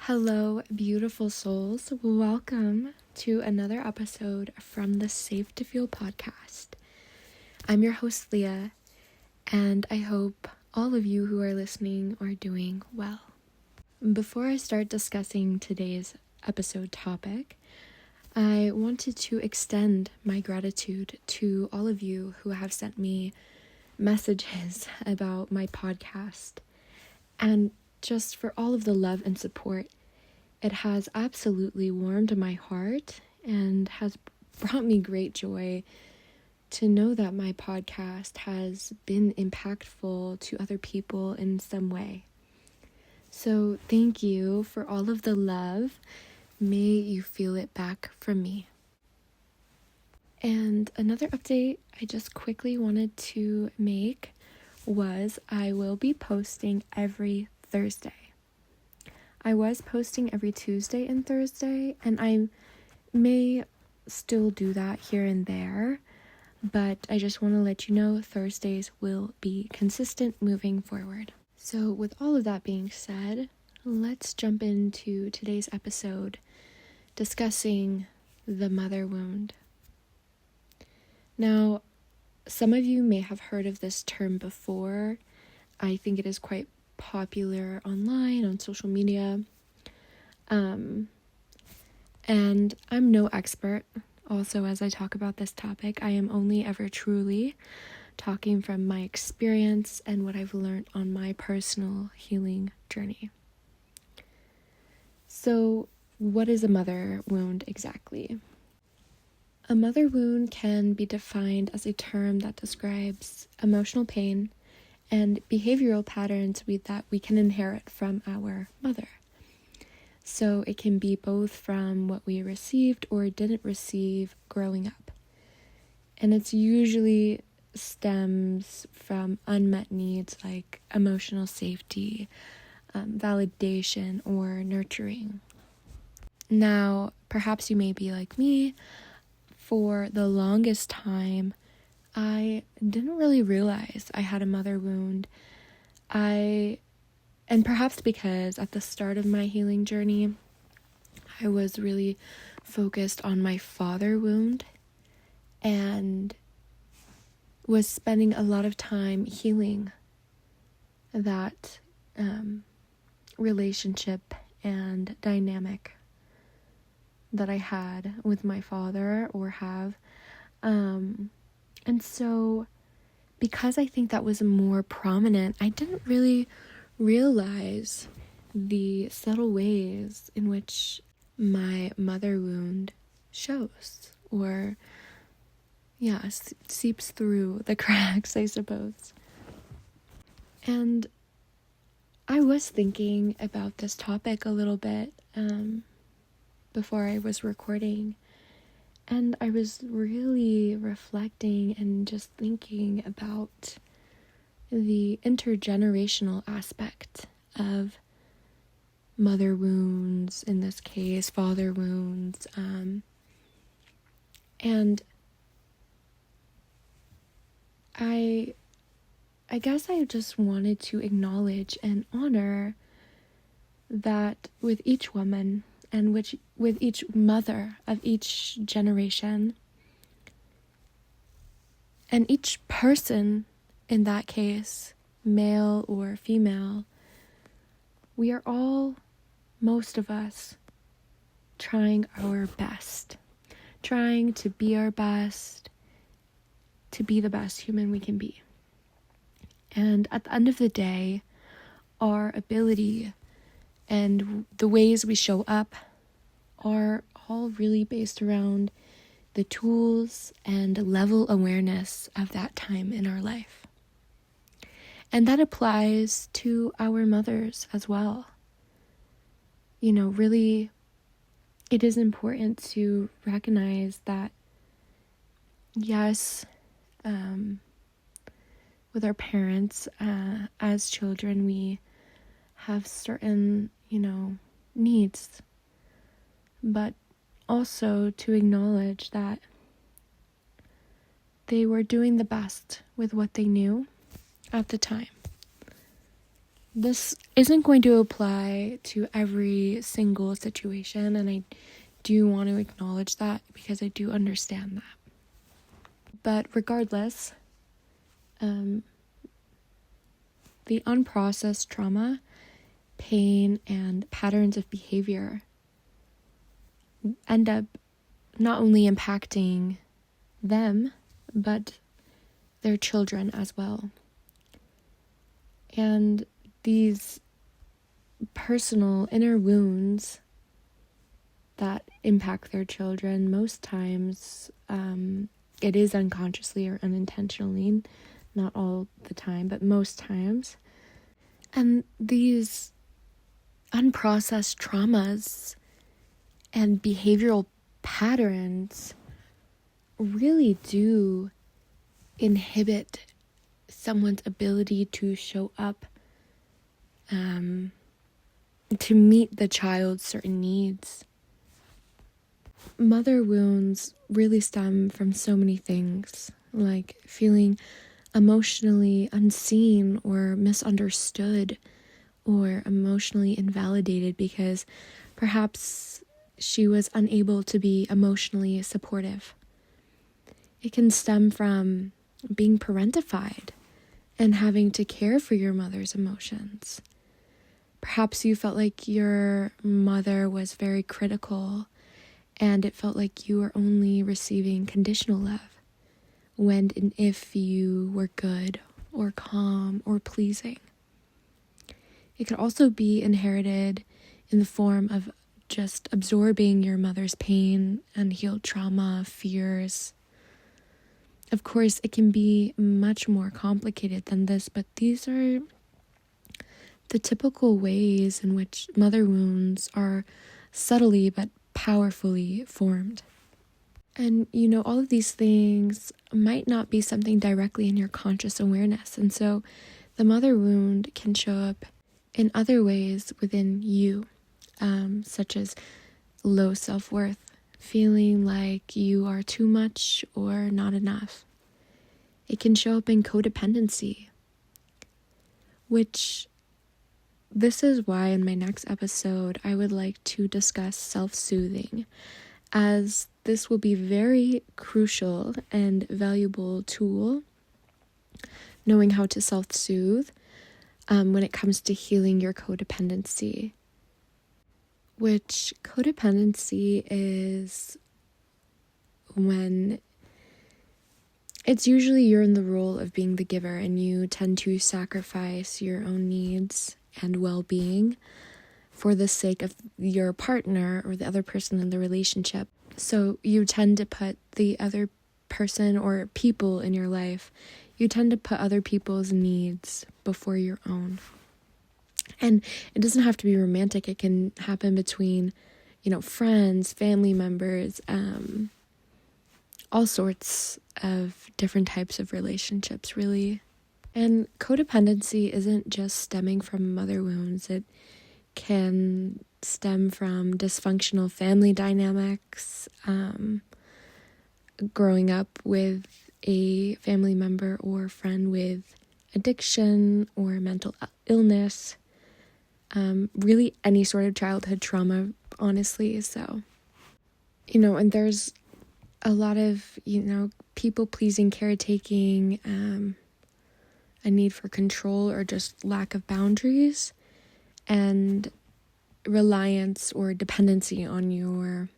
Hello, beautiful souls. Welcome to another episode from the Safe to Feel podcast. I'm your host, Leah, and I hope all of you who are listening are doing well. Before I start discussing today's episode topic, I wanted to extend my gratitude to all of you who have sent me messages about my podcast and just for all of the love and support. It has absolutely warmed my heart and has brought me great joy to know that my podcast has been impactful to other people in some way. So thank you for all of the love. May you feel it back from me. And another update I just quickly wanted to make was I will be posting every Thursday. I was posting every Tuesday and Thursday, and I may still do that here and there, but I just want to let you know Thursdays will be consistent moving forward. So with all of that being said, let's jump into today's episode discussing the mother wound. Now, some of you may have heard of this term before. I think it is quite popular online, on social media. And I'm no expert. Also, as I talk about this topic, I am only ever truly talking from my experience and what I've learned on my personal healing journey. So, what is a mother wound exactly? A mother wound can be defined as a term that describes emotional pain and behavioral patterns that we can inherit from our mother. So it can be both from what we received or didn't receive growing up. And it's usually stems from unmet needs like emotional safety, validation, or nurturing. Now, perhaps you may be like me. For the longest time, I didn't really realize I had a mother wound. And perhaps because at the start of my healing journey, I was really focused on my father wound and was spending a lot of time healing that relationship and dynamic that I had with my father or have. And so because I think that was more prominent, I didn't really realize the subtle ways in which my mother wound shows or seeps through the cracks, I suppose. And I was thinking about this topic a little bit before I was recording, and I was really reflecting and just thinking about the intergenerational aspect of mother wounds, in this case, father wounds, and I guess I just wanted to acknowledge and honor that with each woman and with each mother of each generation, and each person in that case, male or female, we are all, most of us, trying our best, trying to be our best, to be the best human we can be. And at the end of the day, our ability and the ways we show up are all really based around the tools and level awareness of that time in our life. And that applies to our mothers as well. Really, it is important to recognize that, yes, with our parents, as children, we have certain, needs, but also to acknowledge that they were doing the best with what they knew at the time. This isn't going to apply to every single situation, and I do want to acknowledge that because I do understand that. But regardless, the unprocessed trauma, pain, and patterns of behavior end up not only impacting them, but their children as well. And these personal inner wounds that impact their children, most times it is unconsciously or unintentionally, not all the time, but most times. And these unprocessed traumas and behavioral patterns really do inhibit someone's ability to show up to meet the child's certain needs. Mother wounds really stem from so many things, like feeling emotionally unseen or misunderstood or emotionally invalidated because perhaps she was unable to be emotionally supportive. It can stem from being parentified and having to care for your mother's emotions. Perhaps you felt like your mother was very critical and it felt like you were only receiving conditional love when and if you were good or calm or pleasing. It could also be inherited in the form of just absorbing your mother's pain, unhealed trauma, fears. Of course, it can be much more complicated than this, but these are the typical ways in which mother wounds are subtly but powerfully formed. And, all of these things might not be something directly in your conscious awareness. And so the mother wound can show up in other ways within you, such as low self-worth, feeling like you are too much or not enough. It can show up in codependency, which this is why in my next episode I would like to discuss self-soothing, as this will be very crucial and valuable tool, knowing how to self-soothe when it comes to healing your codependency. Which codependency is when it's usually you're in the role of being the giver and you tend to sacrifice your own needs and well-being for the sake of your partner or the other person in the relationship. So you tend to put the other person or people in your life, you tend to put other people's needs before your own. And it doesn't have to be romantic. It can happen between, friends, family members, all sorts of different types of relationships, really. And codependency isn't just stemming from mother wounds. It can stem from dysfunctional family dynamics, growing up with a family member or friend with addiction or mental illness, really any sort of childhood trauma, honestly. So, and there's a lot of, people-pleasing, caretaking, a need for control or just lack of boundaries, and reliance or dependency on your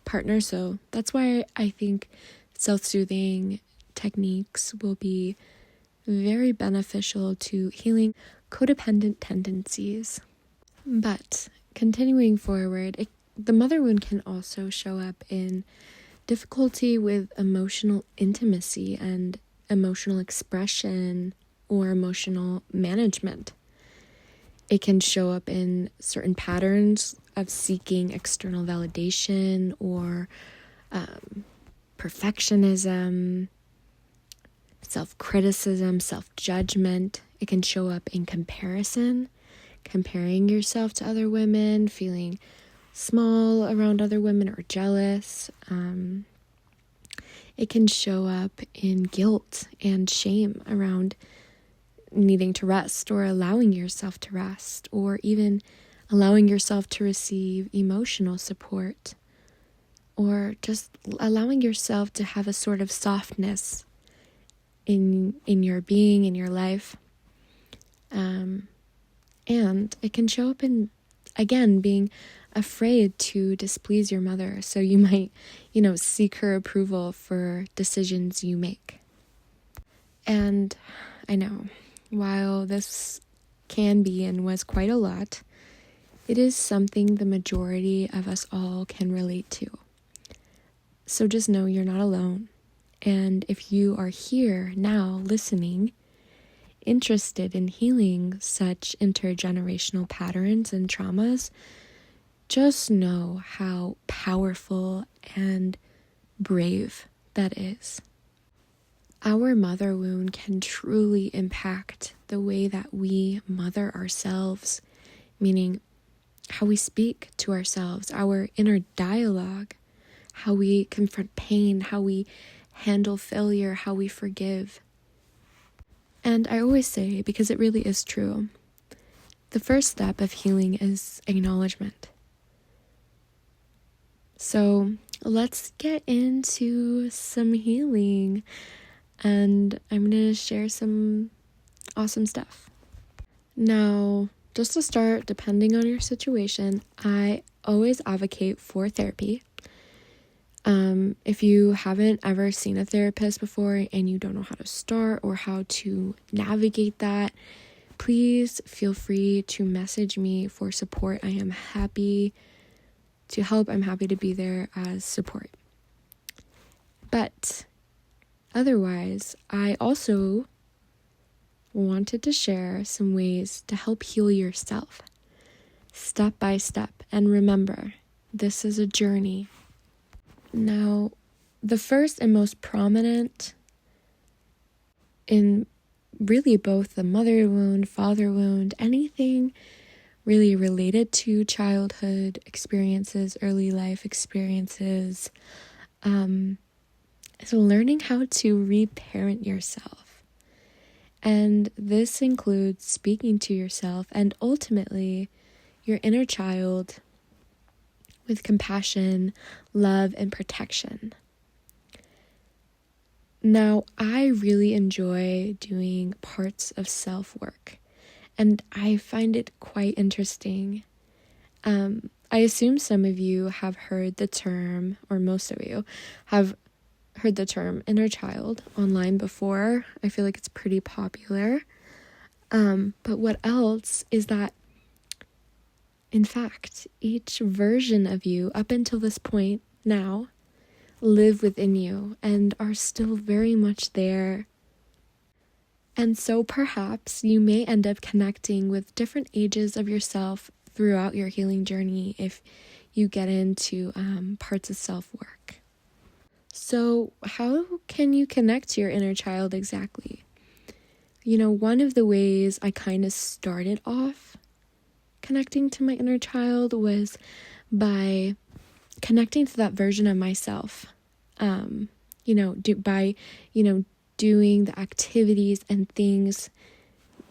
partner. So that's why I think self-soothing techniques will be very beneficial to healing codependent tendencies. But continuing forward, the mother wound can also show up in difficulty with emotional intimacy and emotional expression or emotional management. It can show up in certain patterns of seeking external validation or perfectionism, self-criticism, self-judgment. It can show up in comparison, comparing yourself to other women, feeling small around other women or jealous. It can show up in guilt and shame around needing to rest, or allowing yourself to rest, or even allowing yourself to receive emotional support, or just allowing yourself to have a sort of softness in your being, in your life. And it can show up in, again, being afraid to displease your mother. So you might, seek her approval for decisions you make. And I know, while this can be and was quite a lot, it is something the majority of us all can relate to. So just know you're not alone. And if you are here now listening, interested in healing such intergenerational patterns and traumas, just know how powerful and brave that is. Our mother wound can truly impact the way that we mother ourselves, meaning how we speak to ourselves, our inner dialogue, how we confront pain, how we handle failure, how we forgive. And I always say, because it really is true, the first step of healing is acknowledgement. So let's get into some healing, and I'm going to share some awesome stuff. Now, just to start, depending on your situation, I always advocate for therapy. If you haven't ever seen a therapist before and you don't know how to start or how to navigate that, please feel free to message me for support. I am happy to help. I'm happy to be there as support. But otherwise, I also wanted to share some ways to help heal yourself, step by step. And remember, this is a journey. Now, the first and most prominent in really both the mother wound, father wound, anything really related to childhood experiences, early life experiences, is learning how to reparent yourself. And this includes speaking to yourself and ultimately your inner child with compassion, love, and protection. Now, I really enjoy doing parts of self-work, and I find it quite interesting. I assume some of you have heard the term, or most of you have heard the term inner child online before. I feel like it's pretty popular. But what else is that, in fact, each version of you up until this point now live within you and are still very much there. And so perhaps you may end up connecting with different ages of yourself throughout your healing journey if you get into parts of self-work. So how can you connect to your inner child exactly? One of the ways I kind of started off connecting to my inner child was by connecting to that version of myself, doing the activities and things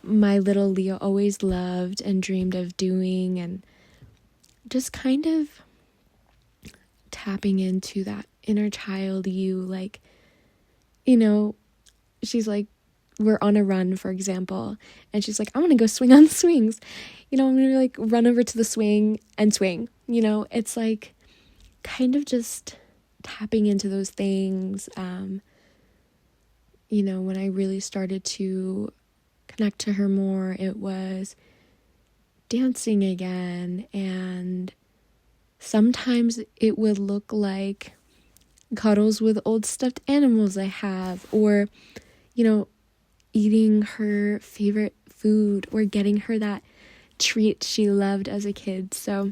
my little Leah always loved and dreamed of doing, and just kind of tapping into that inner child she's like, we're on a run, for example, and she's like, I'm gonna go swing on the swings. I'm gonna run over to the swing and swing. It's like kind of just tapping into those things. When I really started to connect to her more, it was dancing again, and sometimes it would look like cuddles with old stuffed animals I have, or eating her favorite food, or getting her that treat she loved as a kid. So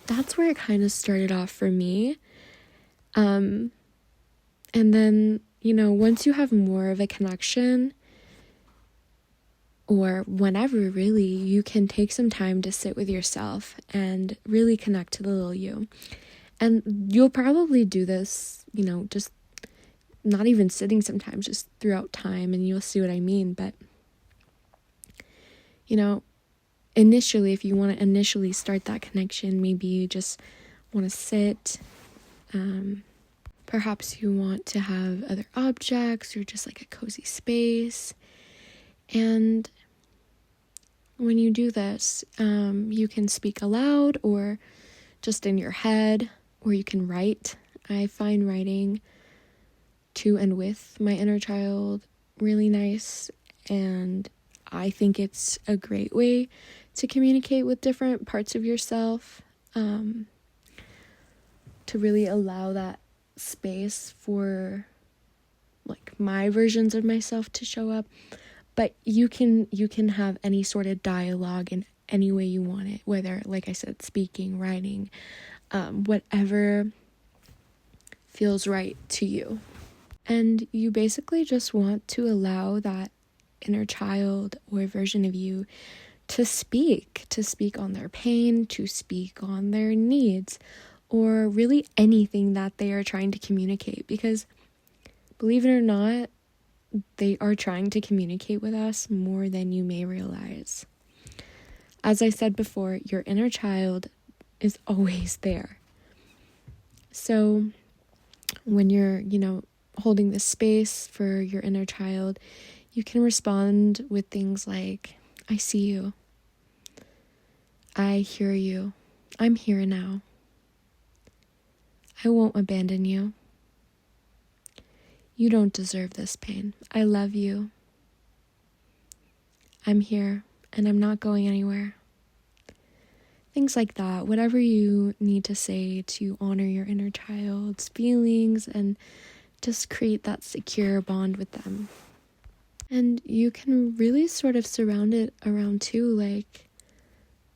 that's where it kind of started off for me. And then, once you have more of a connection, or whenever really, you can take some time to sit with yourself and really connect to the little you. And you'll probably do this, just not even sitting sometimes, just throughout time, and you'll see what I mean. But You know, initially, if you want to initially start that connection, maybe you just want to sit. Perhaps you want to have other objects or just like a cozy space. And when you do this, you can speak aloud or just in your head, or you can write. I find writing to and with my inner child really nice, and I think it's a great way to communicate with different parts of yourself, to really allow that space for like my versions of myself to show up. But you can have any sort of dialogue in any way you want it, whether, like I said, speaking, writing, whatever feels right to you. And you basically just want to allow that inner child or version of you to speak on their pain, to speak on their needs, or really anything that they are trying to communicate. Because believe it or not, they are trying to communicate with us more than you may realize. As I said before, your inner child is always there. So when you're, holding this space for your inner child, you can respond with things like, I see you. I hear you. I'm here now. I won't abandon you. You don't deserve this pain. I love you. I'm here, and I'm not going anywhere. Things like that. Whatever you need to say to honor your inner child's feelings and just create that secure bond with them. And you can really sort of surround it around too, like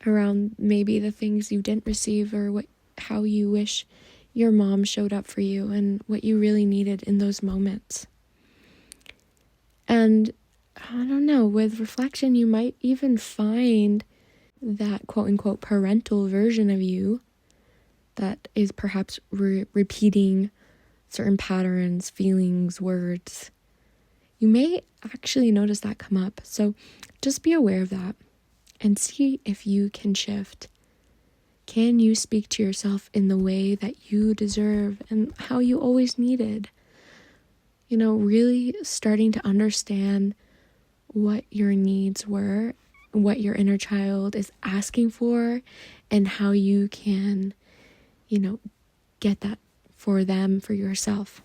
around maybe the things you didn't receive, or how you wish your mom showed up for you and what you really needed in those moments. And I don't know, with reflection, you might even find that quote-unquote parental version of you that is perhaps repeating certain patterns, feelings, words. You may actually notice that come up. So just be aware of that and see if you can shift. Can you speak to yourself in the way that you deserve and how you always needed? Really starting to understand what your needs were, what your inner child is asking for, and how you can, get that for them, for yourself.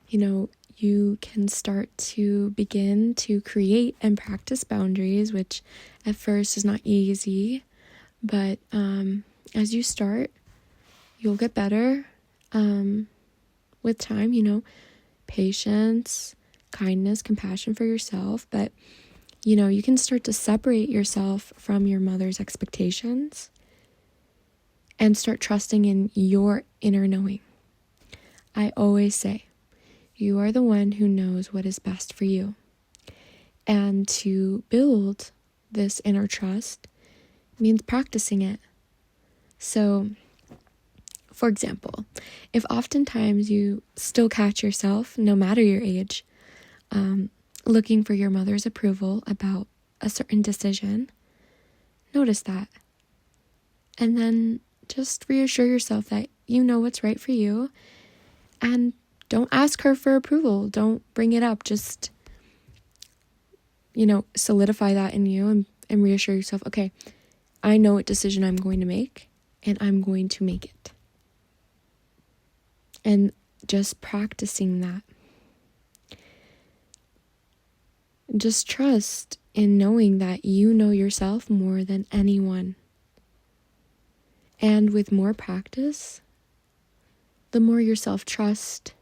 You can start to begin to create and practice boundaries, which at first is not easy, but as you start, you'll get better with time, patience, kindness, compassion for yourself. But, you can start to separate yourself from your mother's expectations and start trusting in your inner knowing. I always say, you are the one who knows what is best for you. And to build this inner trust means practicing it. So, for example, if oftentimes you still catch yourself, no matter your age, looking for your mother's approval about a certain decision, notice that. And then just reassure yourself that you know what's right for you, and don't ask her for approval. Don't bring it up. Just, solidify that in you and reassure yourself, okay, I know what decision I'm going to make, and I'm going to make it. And just practicing that. Just trust in knowing that you know yourself more than anyone. And with more practice, the more your self-trust,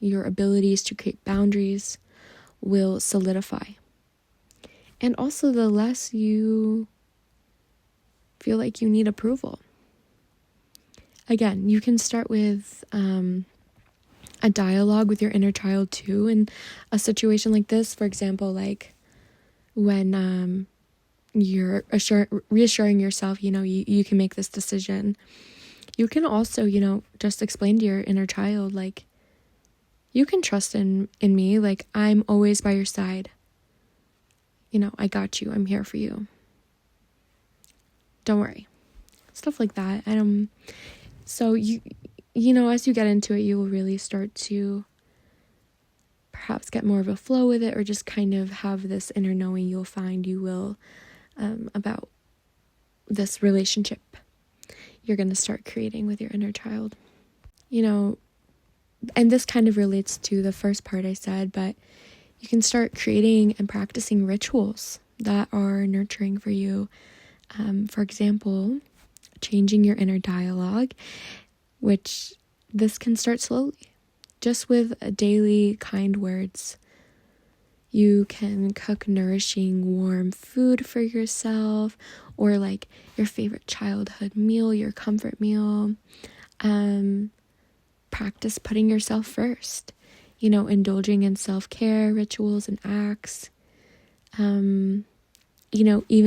your abilities to create boundaries will solidify. And also the less you feel like you need approval. Again, you can start with a dialogue with your inner child too in a situation like this. For example, like when you're reassuring yourself, you can make this decision. You can also, just explain to your inner child, like, you can trust in me, like, I'm always by your side. I got you. I'm here for you. Don't worry. Stuff like that. So as you get into it, you will really start to perhaps get more of a flow with it, or just kind of have this inner knowing you'll find you will about this relationship you're going to start creating with your inner child. And this kind of relates to the first part I said, but you can start creating and practicing rituals that are nurturing for you. For example, changing your inner dialogue, which this can start slowly, just with daily kind words. You can cook nourishing, warm food for yourself, or like your favorite childhood meal, your comfort meal. Practice putting yourself first, indulging in self-care rituals and acts, even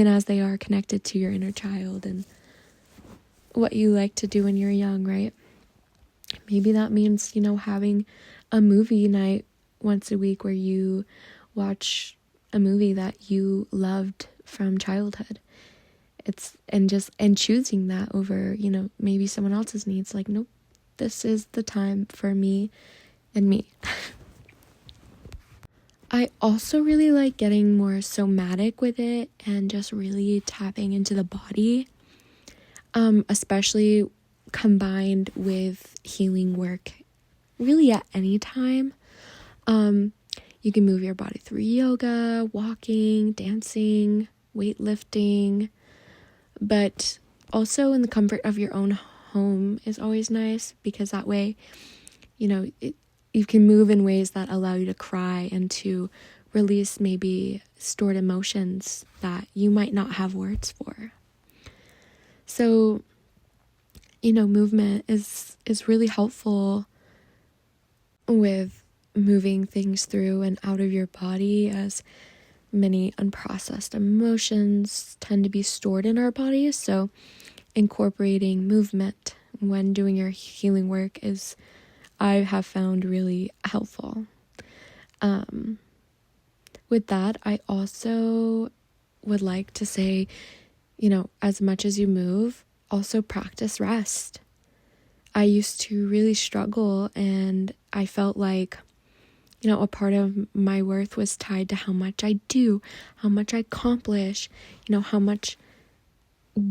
as they are connected to your inner child and what you like to do when you're young, right? Maybe that means, having a movie night once a week where you watch a movie that you loved from childhood. And choosing that over, maybe someone else's needs. Like, nope, this is the time for me and me. I also really like getting more somatic with it and just really tapping into the body, especially combined with healing work, really at any time. You can move your body through yoga, walking, dancing, weightlifting, but also in the comfort of your own home is always nice, because that way, you can move in ways that allow you to cry and to release maybe stored emotions that you might not have words for. So, movement is really helpful with moving things through and out of your body, as many unprocessed emotions tend to be stored in our bodies. So incorporating movement when doing your healing work I have found really helpful. With that, I also would like to say, as much as you move, also practice rest. I used to really struggle, and I felt like, a part of my worth was tied to how much I do, how much I accomplish, how much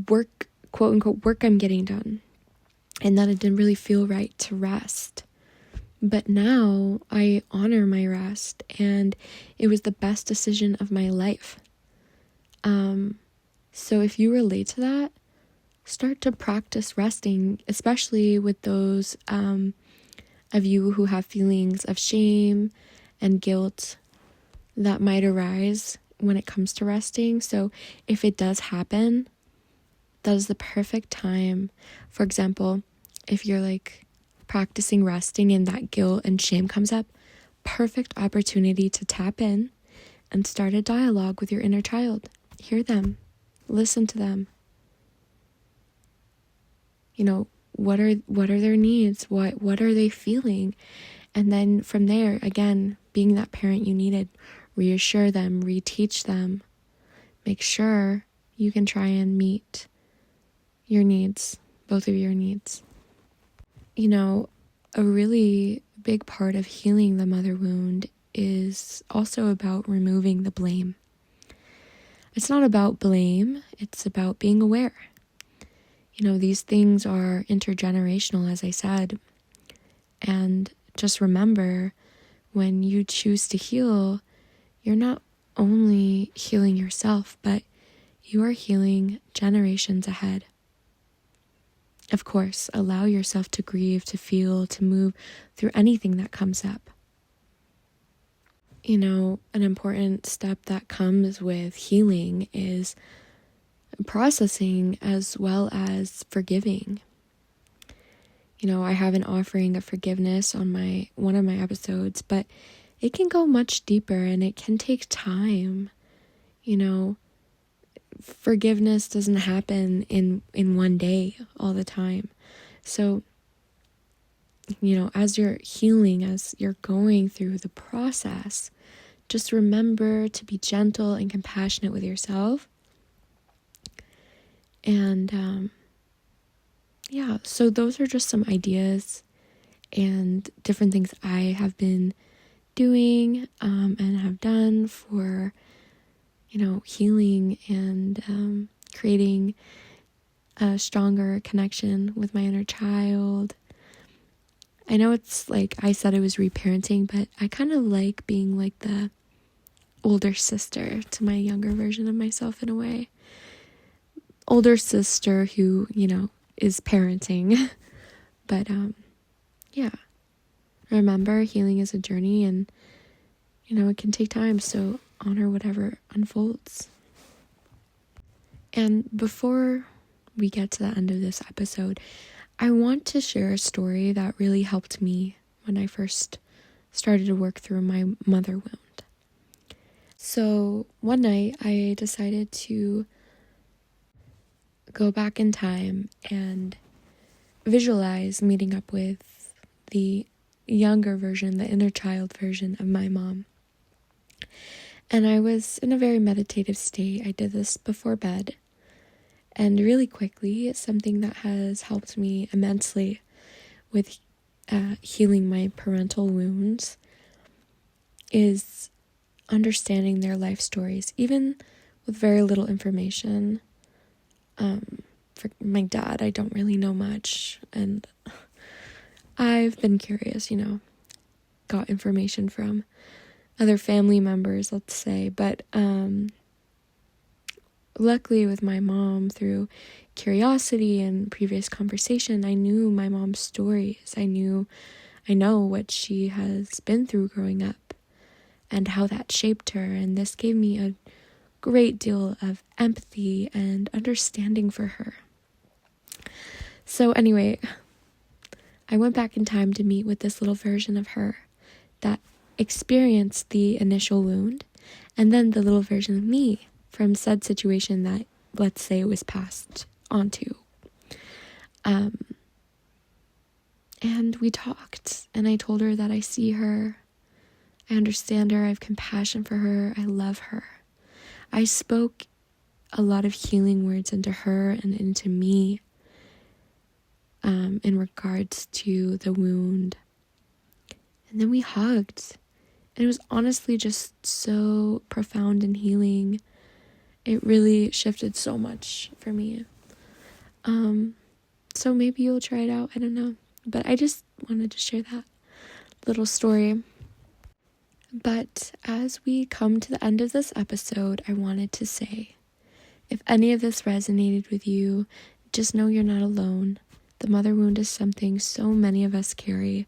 work, quote unquote, work I'm getting done, and that it didn't really feel right to rest. But now I honor my rest, and it was the best decision of my life. So if you relate to that, start to practice resting, especially with those of you who have feelings of shame and guilt that might arise when it comes to resting. So if it does happen, that is the perfect time. For example, if you're like practicing resting and that guilt and shame comes up, perfect opportunity to tap in and start a dialogue with your inner child. Hear them, listen to them. What are their needs? What are they feeling? And then from there, again, being that parent you needed, reassure them, reteach them, make sure you can try and meet your needs, both of your needs. A really big part of healing the mother wound is also about removing the blame. It's not about blame, it's about being aware. These things are intergenerational, as I said. And just remember, when you choose to heal, you're not only healing yourself, but you are healing generations ahead. Of course, allow yourself to grieve, to feel, to move through anything that comes up. An important step that comes with healing is processing as well as forgiving. I have an offering of forgiveness on one of my episodes, but it can go much deeper and it can take time. Forgiveness doesn't happen in one day all the time. So, as you're healing, as you're going through the process, just remember to be gentle and compassionate with yourself. And so those are just some ideas and different things I have been doing and have done for, healing and creating a stronger connection with my inner child. I know it's like I said I was reparenting, but I kind of like being like the older sister to my younger version of myself in a way. Older sister who, is parenting. But remember, healing is a journey, and it can take time, so honor whatever unfolds. And before we get to the end of this episode, I want to share a story that really helped me when I first started to work through my mother wound. So one night I decided to go back in time and visualize meeting up with the younger version, the inner child version of my mom. And I was in a very meditative state. I did this before bed. And really quickly, something that has helped me immensely with healing my parental wounds is understanding their life stories, even with very little information. For my dad, I don't really know much, and I've been curious, got information from other family members, let's say, but luckily with my mom, through curiosity and previous conversation, I knew my mom's stories. I know what she has been through growing up and how that shaped her, and this gave me a great deal of empathy and understanding for her. So anyway, I went back in time to meet with this little version of her that experienced the initial wound, and then the little version of me from said situation that, let's say, it was passed on to. And we talked, and I told her that I see her, I understand her, I have compassion for her, I love her. I spoke a lot of healing words into her and into me in regards to the wound. And then we hugged. And it was honestly just so profound and healing. It really shifted so much for me. So maybe you'll try it out. I don't know. But I just wanted to share that little story. But as we come to the end of this episode, I wanted to say, if any of this resonated with you, just know you're not alone. The mother wound is something so many of us carry,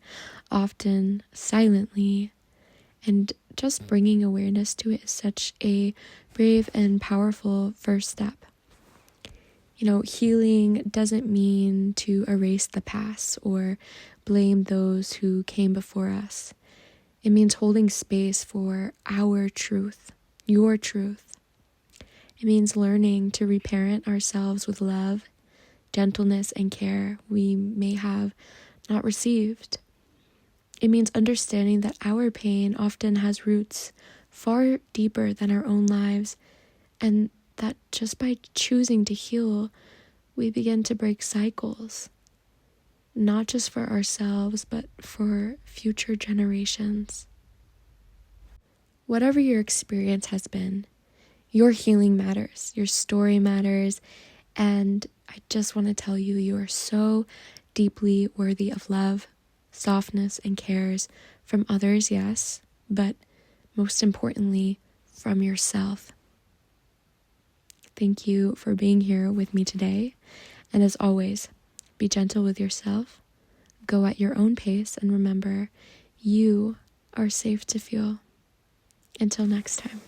often silently, and just bringing awareness to it is such a brave and powerful first step. Healing doesn't mean to erase the past or blame those who came before us. It means holding space for our truth, your truth. It means learning to reparent ourselves with love, gentleness, and care we may have not received. It means understanding that our pain often has roots far deeper than our own lives, and that just by choosing to heal, we begin to break cycles, not just for ourselves, but for future generations. Whatever your experience has been, your healing matters, your story matters, and I just want to tell you, you are so deeply worthy of love, softness, and cares from others, yes, but most importantly, from yourself. Thank you for being here with me today, and as always, be gentle with yourself, go at your own pace, and remember, you are safe to feel. Until next time.